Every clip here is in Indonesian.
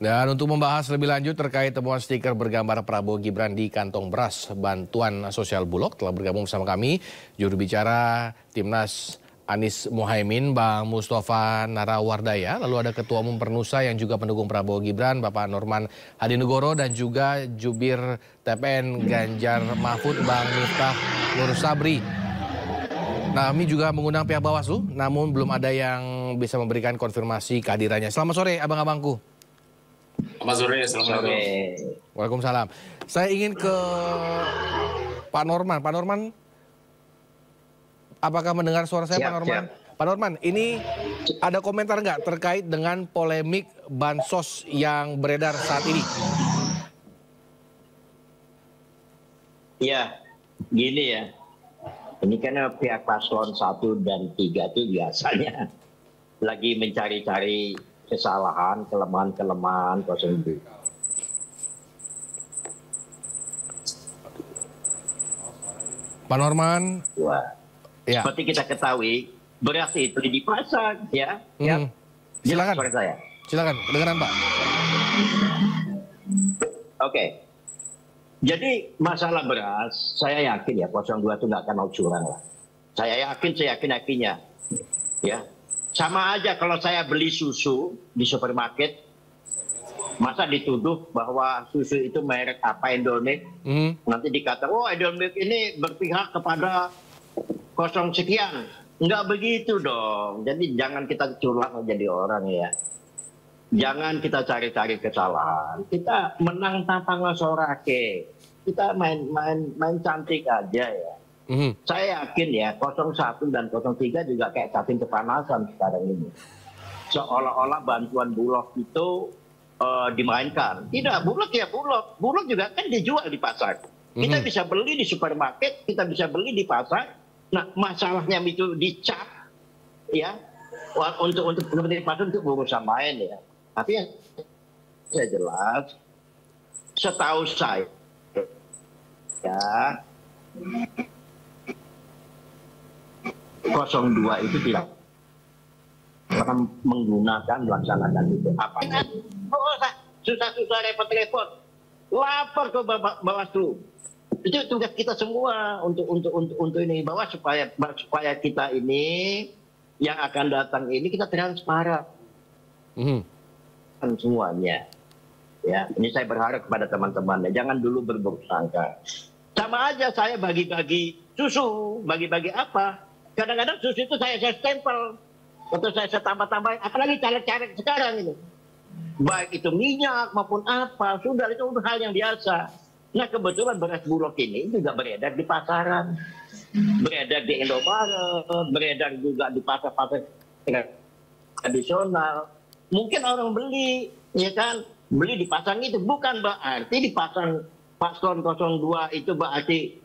Dan untuk membahas lebih lanjut terkait temuan stiker bergambar Prabowo Gibran di kantong beras bantuan sosial Bulog, telah bergabung bersama kami juru bicara Timnas Anies Mohaimin, Bang Mustafa Narawardaya. Lalu ada Ketua Umum Pernusa yang juga pendukung Prabowo Gibran, Bapak Norman Hadinegoro, dan juga Jubir TPN Ganjar Mahfud, Bang Miftah Nur Sabri. Nah, kami juga mengundang pihak Bawaslu, namun belum ada yang bisa memberikan konfirmasi kehadirannya. Selamat sore, abang-abangku. Selamat sore, Assalamualaikum. Waalaikumsalam. Saya ingin ke Pak Norman. Pak Norman, apakah mendengar suara saya, Pak Norman? Siap. Pak Norman, ini ada komentar nggak terkait dengan polemik bansos yang beredar saat ini? Ya, gini ya. Ini kan pihak paslon 1 dan 3 itu biasanya lagi mencari-cari kesalahan, kelemahan-kelemahan 02. Pak Norman. Wah. Ya. Seperti kita ketahui, beras itu dipasang, ya. Ya. Silakan. Suara saya. Silakan, kedengaran Pak. Oke. Jadi masalah beras, saya yakin ya 02 itu nggak akan mau curang lah. Saya yakinnya. Ya. Sama aja kalau saya beli susu di supermarket, masa dituduh bahwa susu itu merek apa Indomilk, nanti dikata, oh Indomilk ini berpihak kepada 0 sekian. Nggak begitu dong. Jadi jangan kita curang jadi orang ya. Jangan kita cari-cari kesalahan. Kita menang tanpa ngasorake. Kita main cantik aja ya. Saya yakin ya 01 dan 03 juga kayak cacing kepanasan sekarang ini. Seolah-olah bantuan Bulog itu dimainkan. Tidak, Bulog ya Bulog. Bulog juga kan dijual di pasar. Kita bisa beli di supermarket, kita bisa beli di pasar. Nah, masalahnya itu dicap ya. Untuk kepentingan pasar itu urusan main ya. Tapi yang saya jelas, setahu saya ya 02 itu tidak pernah menggunakan melaksanakan itu. Apa kan? Susah-susah repot-repot. Lapor ke Bawaslu. Itu tugas kita semua untuk ini, bahwa supaya kita ini yang akan datang ini kita transparan. Semuanya. Ya, ini saya berharap kepada teman-temannya, jangan dulu berburuk sangka. Sama aja saya bagi-bagi susu, bagi-bagi apa. Kadang-kadang susu itu saya stempel. Atau saya tambah-tambahin, apalagi caleg-caleg sekarang ini. Baik itu minyak maupun apa, sudah itu hal yang biasa. Nah kebetulan beras Bulog ini juga beredar di pasaran. Beredar di Indomaret, beredar juga di pasar-pasar tradisional. Mungkin orang beli, ya kan, beli dipasang itu. Bukan berarti dipasang paslon 02 itu berarti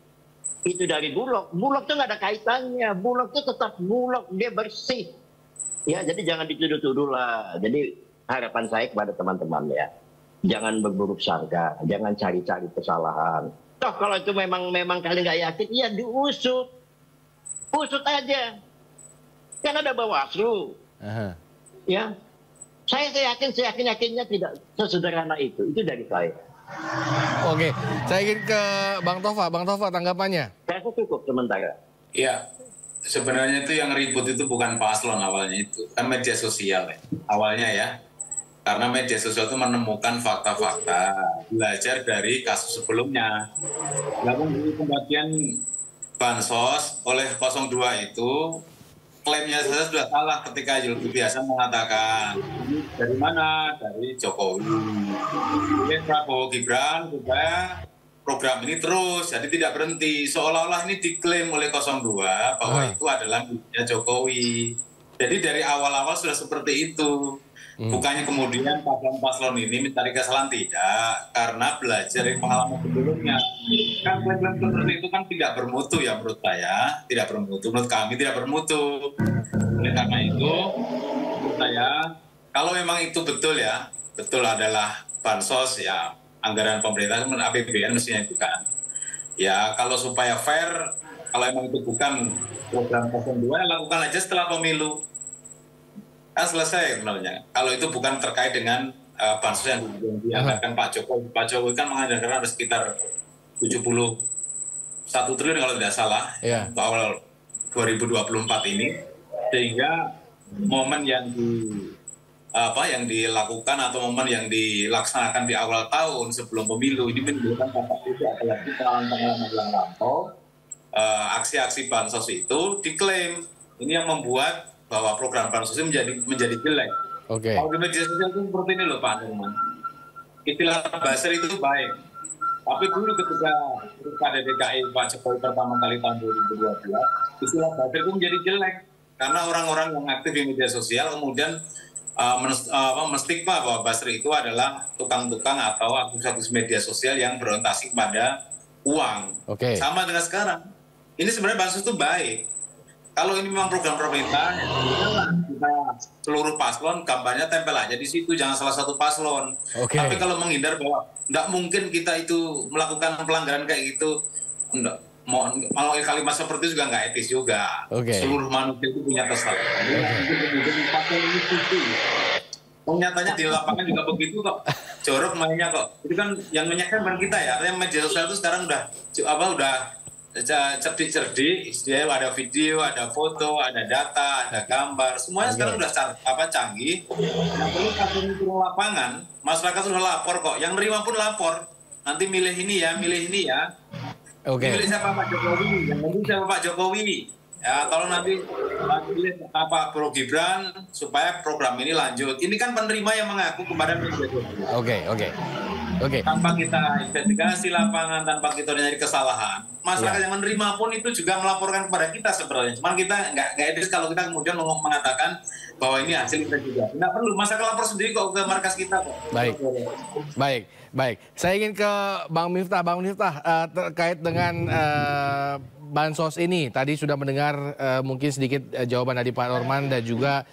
itu dari Bulog. Bulog itu nggak ada kaitannya. Bulog itu tetap Bulog, dia bersih. Ya, jadi jangan dituduh-tuduh lah. Jadi harapan saya kepada teman-teman ya, jangan berburuk sangka, jangan cari-cari kesalahan. Toh kalau itu memang kalian nggak yakin, ya diusut, usut aja. Kan ada Bawaslu. Ya. Saya yakinnya tidak sesederhana itu. Itu dari saya. Oke, saya ingin ke Bang Tova. Bang Tova, tanggapannya? Saya cukup sementara. Iya, sebenarnya itu yang ribut itu bukan paslon awalnya itu. Kan media sosial ya, awalnya ya. Karena media sosial itu menemukan fakta-fakta, belajar dari kasus sebelumnya. Lalu pembagian bansos oleh 02 itu, klaimnya saya sudah salah ketika Zulkifli Hasan mengatakan dari mana? Dari Jokowi. Ini Prabowo Gibran supaya program ini terus, jadi tidak berhenti. Seolah-olah ini diklaim oleh 02 bahwa itu adalah miliknya Jokowi. Jadi dari awal-awal sudah seperti itu. Bukannya kemudian paslon-paslon ini mencari kesalahan, tidak, karena belajar dari pengalaman sebelumnya. Kan klaim-klaim seperti itu kan tidak bermutu ya menurut saya, tidak bermutu, menurut kami tidak bermutu. Oleh karena itu, menurut saya, kalau memang itu betul ya, betul adalah bansos ya, anggaran pemerintah APBN mestinya itu kan. Ya kalau supaya fair, kalau memang itu bukan program 02, lakukan aja setelah pemilu. Kan selesai sebenarnya. Kalau itu bukan terkait dengan bansos yang dianggarkan Pak Jokowi. Pak Jokowi kan menganggarkan ada sekitar 71 triliun kalau tidak salah untuk awal 2024 ini, sehingga momen yang dilakukan atau momen yang dilaksanakan di awal tahun sebelum pemilu ini menimbulkan dampak itu, apalagi pengalaman yang lampau, aksi-aksi bansos itu diklaim ini yang membuat bahwa program bansos ini menjadi jelek. Kalau di media sosial itu seperti ini loh Pak Nurman, istilah buzzer itu baik, tapi dulu ketika pada DKI Pak Jokowi pertama kali tahun 2012, istilah buzzer itu menjadi jelek karena orang-orang yang aktif di media sosial kemudian menstigma bahwa buzzer itu adalah tukang-tukang atau aktivis media sosial yang berorientasi pada uang. Sama dengan sekarang. Ini sebenarnya bansos itu baik. Kalau ini memang program pemerintah, kita seluruh paslon gambarnya tempel aja di situ, jangan salah satu paslon. Tapi kalau menghindar bahwa nggak mungkin kita itu melakukan pelanggaran kayak gitu, mau kalimat seperti itu juga nggak etis juga. Seluruh manusia itu punya kesalahan. Nyatanya di lapangan juga begitu kok, jorok mainnya kok. Itu kan yang menyaksikan bukan kita ya. Artinya media sosial itu sekarang udah cerdik, dia ada video, ada foto, ada data, ada gambar, semuanya sekarang udah canggih. Yang perlu kasih turun lapangan, masyarakat sudah lapor kok, yang nerima pun lapor. Nanti milih ini ya. Milih siapa Pak Jokowi, yang milih siapa Pak Jokowi. Ya, kalau nanti pilih Pro Gibran supaya program ini lanjut. Ini kan penerima yang mengaku kemarin. Tanpa kita investigasi lapangan, tanpa kita nyari kesalahan, masyarakat yang menerima pun itu juga melaporkan kepada kita sebenarnya. Cuman kita nggak etis kalau kita kemudian mengatakan bahwa ini hasil kita juga. Nggak perlu, masyarakat lapor sendiri kok ke markas kita kok. Baik. Saya ingin ke Bang Miftah. Terkait dengan bansos ini, tadi sudah mendengar mungkin sedikit jawaban dari Pak Norman dan juga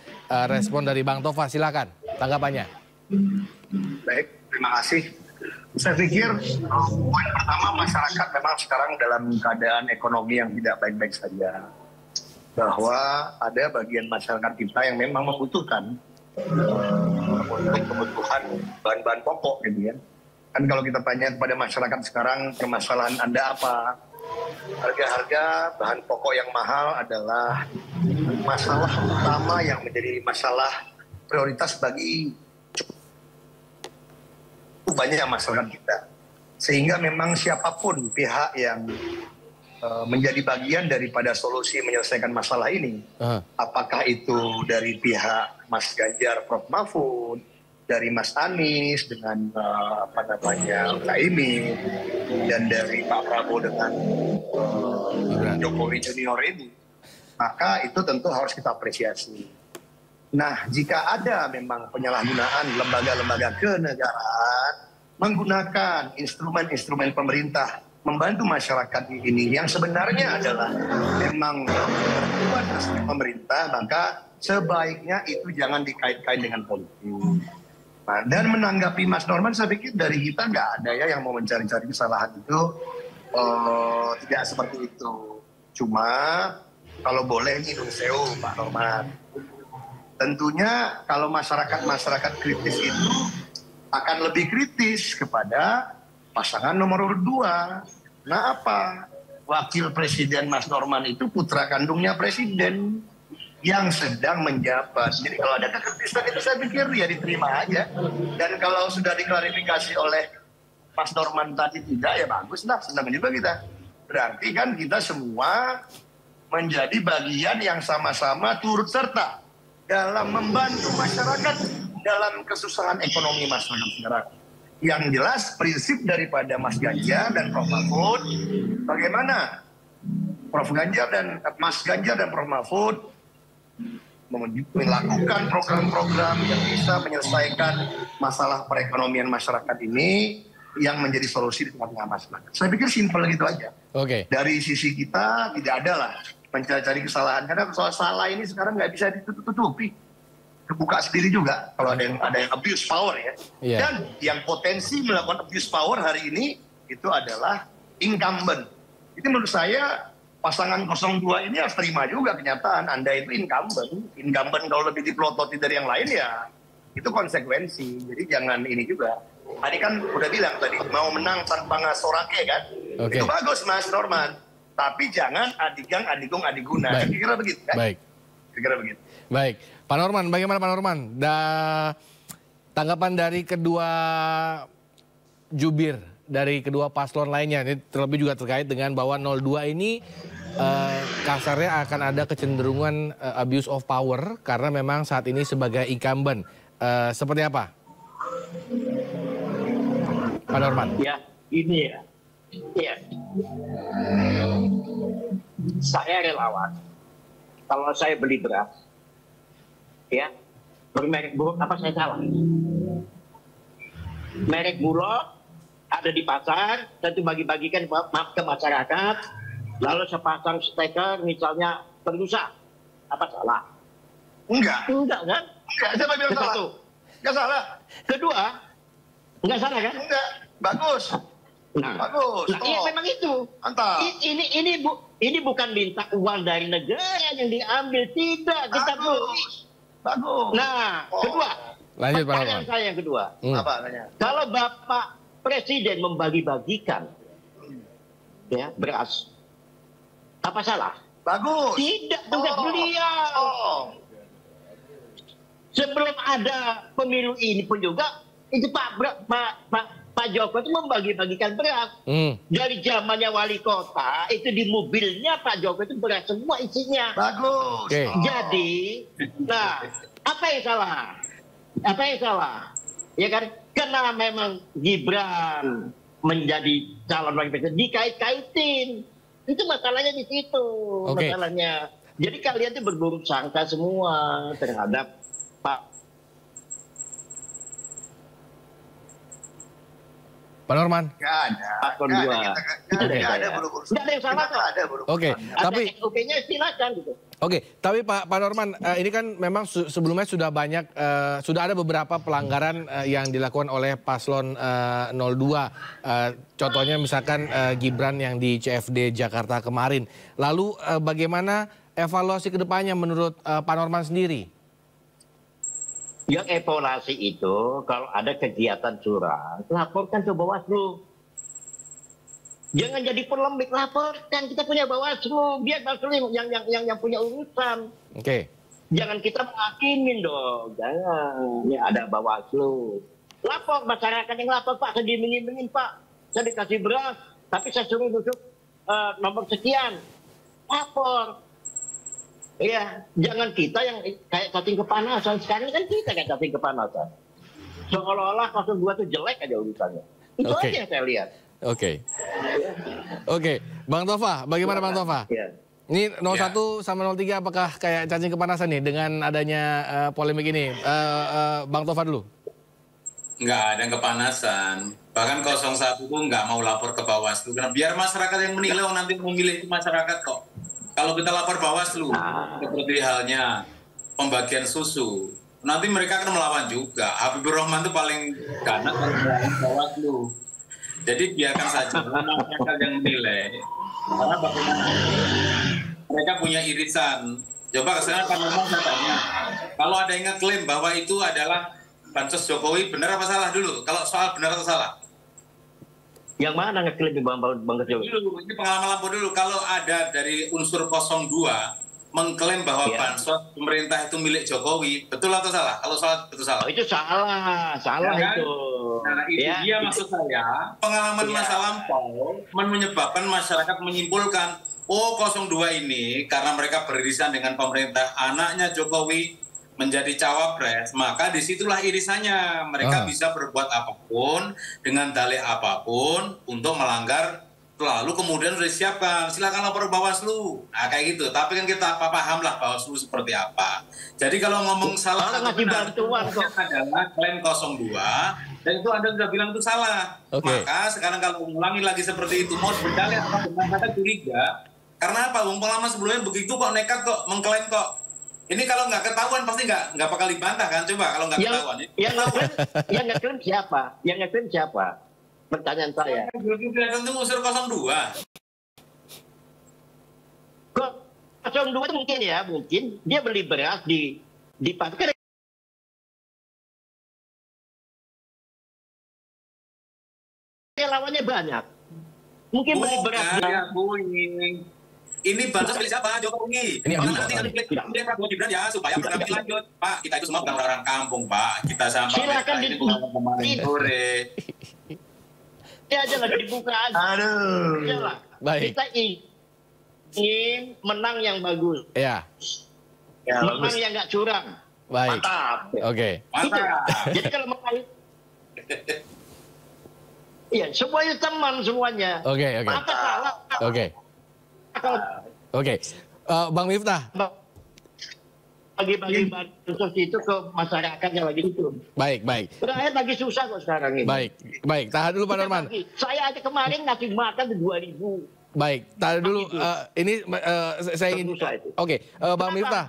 respon dari Bang Tova. Silakan tanggapannya. Baik, terima kasih. Saya pikir poin pertama, masyarakat memang sekarang dalam keadaan ekonomi yang tidak baik-baik saja. Bahwa ada bagian masyarakat kita yang memang membutuhkan kebutuhan bahan-bahan pokok gitu ya. Kan kalau kita tanya kepada masyarakat sekarang, permasalahan Anda apa? Harga-harga bahan pokok yang mahal adalah masalah utama yang menjadi masalah prioritas bagi banyak masyarakat kita. Sehingga memang siapapun pihak yang menjadi bagian daripada solusi menyelesaikan masalah ini, apakah itu dari pihak Mas Ganjar, Prof. Mahfud, dari Mas Anies dengan Caimin, dan dari Pak Prabowo dengan Jokowi Junior ini, maka itu tentu harus kita apresiasi. Nah, jika ada memang penyalahgunaan lembaga-lembaga kenegaraan menggunakan instrumen-instrumen pemerintah membantu masyarakat ini yang sebenarnya adalah memang bantuan resmi pemerintah, maka sebaiknya itu jangan dikait-kait dengan politik. Nah, dan menanggapi Mas Norman, saya pikir dari kita nggak ada ya yang mau mencari-cari kesalahan itu, tidak seperti itu. Cuma kalau boleh nyinung sewu Pak Norman, tentunya kalau masyarakat kritis itu akan lebih kritis kepada pasangan nomor 2. Nah apa? Wakil Presiden Mas Norman itu putra kandungnya Presiden yang sedang menjabat. Jadi kalau ada kekritisan itu saya pikir ya diterima aja. Dan kalau sudah diklarifikasi oleh Mas Norman tadi tidak, ya bagus lah, senang juga kita. Berarti kan kita semua menjadi bagian yang sama-sama turut serta dalam membantu masyarakat dalam kesusahan ekonomi masyarakat sekarang. Yang jelas prinsip daripada Mas Ganjar dan Prof. Mahfud, bagaimana Prof. Ganjar dan Mas Ganjar dan Prof. Mahfud melakukan program-program yang bisa menyelesaikan masalah perekonomian masyarakat ini yang menjadi solusi di tengah-tengah masyarakat. Saya pikir simpel gitu aja. Dari sisi kita tidak ada lah mencari-cari kesalahan, karena soal salah ini sekarang nggak bisa ditutup-tutupi. Kebuka sendiri juga kalau ada yang abuse power ya. Dan yang potensi melakukan abuse power hari ini itu adalah incumbent. Itu menurut saya pasangan 02 ini harus terima juga kenyataan Anda itu incumbent. Incumbent kalau lebih dipelototi dari yang lain ya itu konsekuensi. Jadi jangan ini juga. Tadi kan udah bilang tadi mau menang tanpa ngasorake kan. Oke. Itu bagus Mas Norman. Tapi jangan adigang, adigung, adiguna. Baik. Kira-kira begitu kan? Baik. Kira-kira begitu. Baik, Pak Norman, bagaimana Pak Norman? Tanggapan dari kedua jubir, dari kedua paslon lainnya, ini terlebih juga terkait dengan bahwa 02 ini kasarnya akan ada kecenderungan abuse of power karena memang saat ini sebagai incumbent. Seperti apa? Pak Norman. Ya, ini ya. Ya. Saya relawan. Kalau saya beli beras, ya, bermerek Bulog apa saya salah? Merek Bulog ada di pasar, tentu bagi-bagikan ke masyarakat, lalu sepasang stiker misalnya pengusaha, apa salah? Enggak. Enggak kan? Enggak, siapa bilang salah? Satu. Enggak salah. Kedua, enggak salah kan? Enggak. Bagus. Bagus. Nah, iya memang itu. Mantap. Ini bukan minta uang dari negara yang diambil, tidak. Kita Bagus. Bagus. Nah, kedua. Lanjut Pak Pertanyaan Norman. saya yang kedua. Apa tanya? Kalau Bapak Presiden membagi-bagikan ya beras, apa salah? Bagus. Tidak, tugas beliau. Oh. Sebelum ada pemilu ini pun juga itu Pak Joko itu membagi-bagikan beras. Dari zamannya wali kota itu di mobilnya Pak Joko itu beras semua isinya. Bagus. Oke. Jadi, nah apa yang salah? Apa yang salah? Ya kan? Karena memang Gibran menjadi calon wakil presiden dikait-kaitin. Itu masalahnya di situ. Oke. Masalahnya. Jadi kalian tuh berburuk sangka semua terhadap Pak Norman. Enggak ada. Paslon Nggak dua. ada. Itu dari Nggak ada saya. buruk-buruk. Nggak ada yang salah kok. Nggak ada buruk. Oke, tapi SOP-nya silakan gitu. Oke, tapi Pak Norman, ini kan memang sebelumnya sudah banyak, sudah ada beberapa pelanggaran yang dilakukan oleh paslon 02. Contohnya misalkan Gibran yang di CFD Jakarta kemarin. Lalu bagaimana evaluasi ke depannya menurut Pak Norman sendiri? Yang evaluasi itu kalau ada kegiatan curang, laporkan ke Bawaslu. Jangan jadi polemik, laporkan. Kita punya Bawaslu, biar Bawaslu yang punya urusan. Oke. Jangan kita menghakimin dong, jangan. Ini ada Bawaslu. Lapor masyarakat yang lapor, Pak, saya diiming-imingin, Pak. Saya dikasih beras, tapi saya suruh duduk nomor sekian. Lapor. Iya, jangan kita yang kayak cacing kepanasan. Sekarang kan kita kayak cacing kepanasan. Seolah-olah 02 itu jelek aja urusannya. Itu Oke. aja yang saya lihat. Oke. Oke, Bang Tova, bagaimana Bang Tova? Iya. Ini 01 sama 03 apakah kayak cacing kepanasan nih dengan adanya polemik ini? Bang Tova dulu. Nggak ada yang kepanasan. Bahkan 01 itu nggak mau lapor ke Bawaslu. Karena biar masyarakat yang menilai, nanti memilih itu masyarakat kok. Kalau kita lapor Bawaslu, seperti halnya pembagian susu, nanti mereka akan melawan juga. Habibur Rahman itu paling ganas kalau melawan Bawaslu. Jadi biarkan saja masyarakat yang menilai. Karena bagaimana mereka punya irisan. Coba sekarang Pak Norman saya tanya, kalau ada yang ngeklaim bahwa itu adalah bansos Jokowi, benar apa salah dulu? Kalau soal benar atau salah? Yang mana ngeklaim Bang Kejowi? Dulu, ini pengalaman lampu dulu. Kalau ada dari unsur 02 mengklaim bahwa bansos pemerintah itu milik Jokowi, betul atau salah? Kalau salah, betul salah. Oh, itu salah Ya kan? itu. Nah, itu Ya, dia maksud saya. Pengalaman masa lampau menyebabkan masyarakat menyimpulkan, oh 02 ini karena mereka beririsan dengan pemerintah, anaknya Jokowi menjadi cawapres, maka disitulah irisannya. Mereka bisa berbuat apapun dengan dalih apapun untuk melanggar, lalu kemudian sudah disiapkan, silakan lapor Bawaslu. Nah kayak gitu, tapi kan kita paham lah Bawaslu seperti apa. Jadi kalau ngomong salah Kalau atau ngasih benar, bantuan itu kok. adalah klaim 02, dan itu Anda sudah bilang itu salah. Oke. Maka sekarang kalau mengulangi lagi seperti itu, mau berdalih apa benar, kata curiga. Karena apa? Pengalaman sebelumnya begitu kok, nekat kok, mengklaim kok. Ini kalau nggak ketahuan pasti nggak bakal dibantah kan? Coba kalau nggak ketahuan. Yang ngeklaim siapa? Yang ngeklaim siapa? Pertanyaan saya. Tentu unsur 02. Kok 02 itu mungkin ya, mungkin dia beli beras di pasar. relawannya banyak. Mungkin beli beras. Ini bansos milik siapa? Jokowi. Ini Nanti kan milik Prabowo Gibran ya supaya program ini lanjut. Pak, kita itu semua bukan orang kampung, Pak. Kita sama Silakan ini bukan kemarin sore. Ini aja lagi dibuka aja. Aduh. Iyalah. Baik. Kita ingin menang yang bagus. Ya, Ya, Menang bagus. yang nggak curang. baik. Mantap. Oke. Mantap. Jadi kalau menang, iya semuanya teman semuanya. Oke. Maka salah. Oke. Kalau Oke. Bang Miftah. bagi-bagi bansos itu ke masyarakat yang lagi itu. Baik. Rakyat lagi susah kok sekarang ini. Baik. Tahan dulu Pak Norman. Saya aja kemarin ngasih makan 2.000. Baik, tahan dulu. Gitu. Ini saya ingin. Terbuka itu. Oke, Bang Miftah.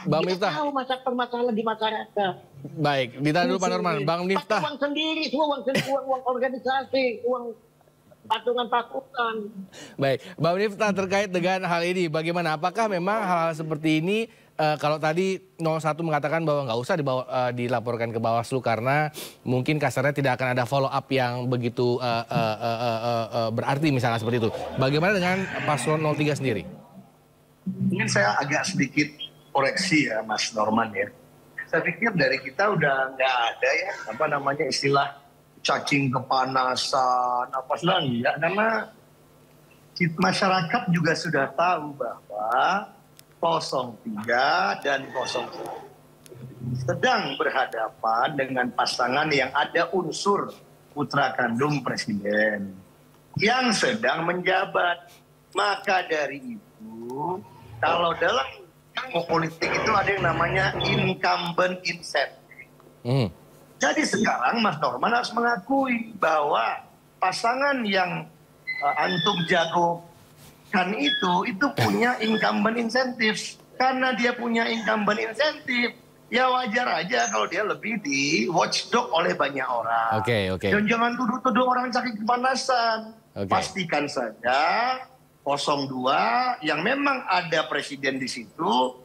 Bang Kita Miftah. tahu permasalahan di masyarakat. Baik, ditahan dulu Pak Norman. Bang Pakai Miftah. uang sendiri, semua uang organisasi, uang patungan. Baik, Bang Miftah terkait dengan hal ini, bagaimana? Apakah memang hal-hal seperti ini, kalau tadi 01 mengatakan bahwa nggak usah dilaporkan ke Bawaslu karena mungkin kasarnya tidak akan ada follow up yang begitu berarti misalnya seperti itu. Bagaimana dengan paslon 03 sendiri? Mungkin saya agak sedikit koreksi ya Mas Norman ya. Saya pikir dari kita udah nggak ada ya apa namanya istilah cacing kepanasan apa sudah enggak, karena masyarakat juga sudah tahu bahwa 03 dan 01 sedang berhadapan dengan pasangan yang ada unsur putra kandung presiden yang sedang menjabat. Maka dari itu, kalau dalam politik itu ada yang namanya incumbent incentive. Jadi sekarang Mas Norman harus mengakui bahwa pasangan yang antum jagokan itu punya incumbent incentive. Karena dia punya incumbent incentive, ya wajar aja kalau dia lebih di watchdog oleh banyak orang. Oke. Dan jangan tuduh-tuduh orang sakit kepanasan. Oke. Pastikan saja 02 yang memang ada presiden di situ,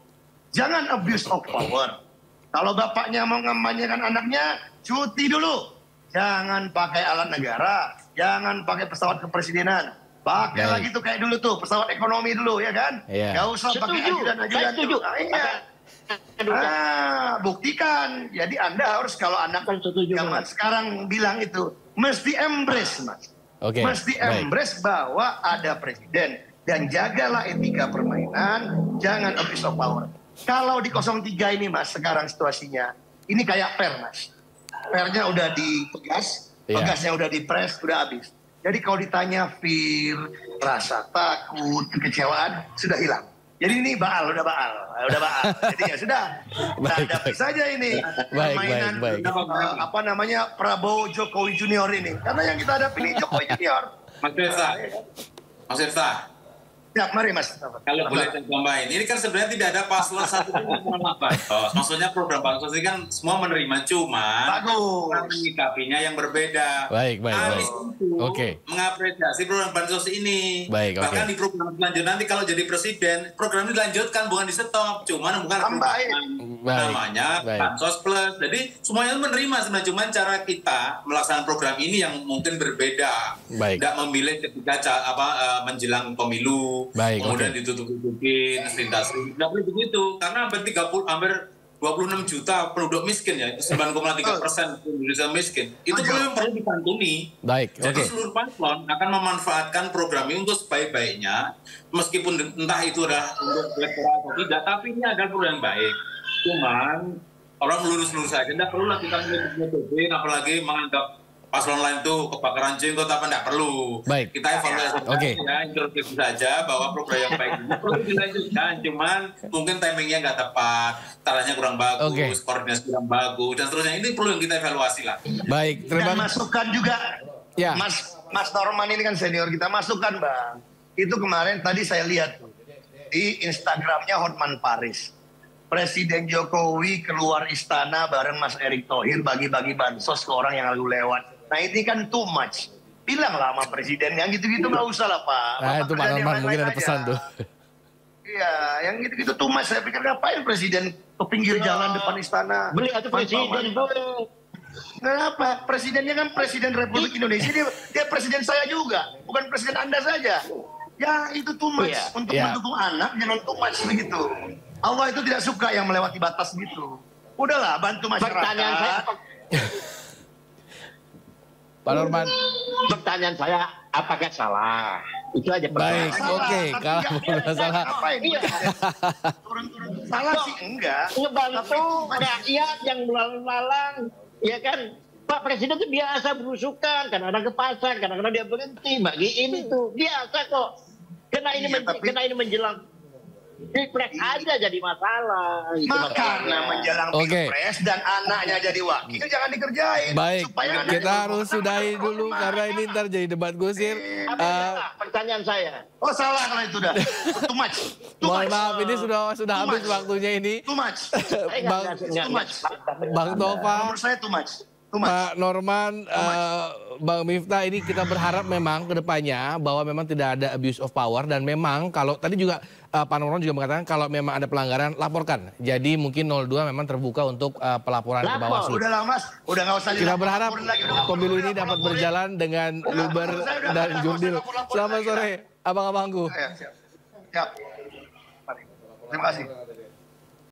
jangan abuse of power. Kalau bapaknya mau ngampanyekan anaknya, cuti dulu. Jangan pakai alat negara, jangan pakai pesawat kepresidenan. Pakai Baik. lagi tuh kayak dulu tuh, pesawat ekonomi dulu ya kan? Iya. Gak usah pakai Setuju. ajudan-ajudan. Saya setuju. Nah, iya. Buktikan. Jadi Anda harus kalau anak Kan setuju, zaman Mas. sekarang bilang itu, mesti embrace Mas. Oke, Mesti baik. embrace bahwa ada presiden. Dan jagalah etika permainan, jangan abuse of power. Kalau di 03 ini Mas, sekarang situasinya, ini kayak per Mas. Pernya udah dipegas, Iya. pegasnya udah dipres, udah habis. Jadi kalau ditanya fear, rasa takut, kekecewaan, sudah hilang. Jadi ini udah baal. Jadi ya sudah, Baik, hadapi baik. saja ini Baik, permainan baik. apa namanya Prabowo Jokowi Junior ini. Karena yang kita hadapi ini Jokowi Junior. Mas Irta, Ya, mari Mas. kalau boleh saya tambahin, ini kan sebenarnya tidak ada paslon satu pun yang menolak bansos. Maksudnya program bansos ini kan semua menerima, cuma Bagus. orang menyikapinya yang berbeda. Baik. Anies itu Oke. mengapresiasi program bansos ini. Baik, oke. Bahkan di program selanjutnya nanti kalau jadi presiden, program ini dilanjutkan, bukan di stop. Cuman bukan Tambahin. Baik, namanya baik. bansos plus. Jadi semuanya itu menerima sebenarnya, cuman cara kita melaksanakan program ini yang mungkin berbeda. Baik. Tidak memilih ketika menjelang pemilu, Baik, kemudian oke. ditutup-tutupin, selintas. Tidak boleh begitu, karena hampir 26 juta penduduk miskin ya, 9,3% Indonesia miskin. Itu perlu dikantuni. Baik, Jadi oke. seluruh paslon akan memanfaatkan program ini untuk sebaik-baiknya, meskipun entah itu adalah untuk elektoral atau tidak, tapi ini adalah program yang baik. Cuman orang lurus-lurus saja, tidak perlu lah kita menutup-nutupin, apalagi menganggap paslon lain tuh kebakaran jenggot apa tidak perlu. Baik. Kita evaluasi Oke. ya, introspeksi saja bahwa program yang baik ini perlu dilanjutkan, cuman mungkin timingnya nggak tepat, caranya kurang bagus, Oke. koordinasi kurang bagus, dan seterusnya. Ini perlu yang kita evaluasi lah. Baik, Dan terima kasih. masukan juga, Ya. Mas Norman ini kan senior kita, masukan Bang. Itu kemarin tadi saya lihat tuh, di Instagramnya Hotman Paris. Presiden Jokowi keluar istana bareng Mas Erick Thohir bagi-bagi bansos ke orang yang lalu lewat. Nah ini kan too much. Bilang lah sama presiden, yang gitu-gitu nggak usah lah Pak. Nah, Bapak itu Pak kerjaan yang Norman mungkin lain-lain ada aja. pesan tuh. Iya, yang gitu-gitu too much. Saya pikir ngapain presiden ke pinggir jalan depan istana. Beli atau presiden, Bu. Kenapa? Presidennya kan Presiden Republik Indonesia, dia presiden saya juga, bukan presiden Anda saja. Ya itu too much. Untuk mendukung anak jangan too much begitu. Allah itu tidak suka yang melewati batas gitu. Udahlah, bantu masyarakat. Pertanyaan saya, Pak Norman. pertanyaan saya, apakah salah? Itu aja pertanyaan. Baik, saya. oke. Tapi Kalau nggak udah salah. Ngapain? Iya. Turun-turun. Salah sih enggak. Ngebantu rakyat yang melalang, ya kan? Pak Presiden itu biasa berusukan, kadang-kadang ke pasar, kadang-kadang dia berhenti, bagiin itu biasa kok. Karena ini Iya, menjelang Pilpres aja jadi masalah. Gitu Karena menjelang Oke. Pilpres dan anaknya jadi wakil jangan dikerjain. Baik, Supaya anaknya kita jadi harus wakil. sudahi dulu karena ini ntar jadi debat kusir. Apa yang salah? Pertanyaan saya. Oh salah kalau itu dah. Too much. Too Mohon much. maaf, ini sudah habis much. waktunya ini. Too much. Saya Bang- much. Bang Tova, Menurut saya too much. Too much. Pak Norman, Bang Miftah, ini kita berharap memang ke depannya bahwa memang tidak ada abuse of power dan memang kalau tadi juga Pak Norman juga mengatakan kalau memang ada pelanggaran laporkan. Jadi mungkin 02 memang terbuka untuk pelaporan ke Bawaslu. Udah lah mas, udah nggak usah Kita berharap dilaporin lagi. Udah pemilu ini laporin, dapat laporin. berjalan dengan luber dan jurdil. Selamat sore, abang-abangku. Siap. Terima kasih.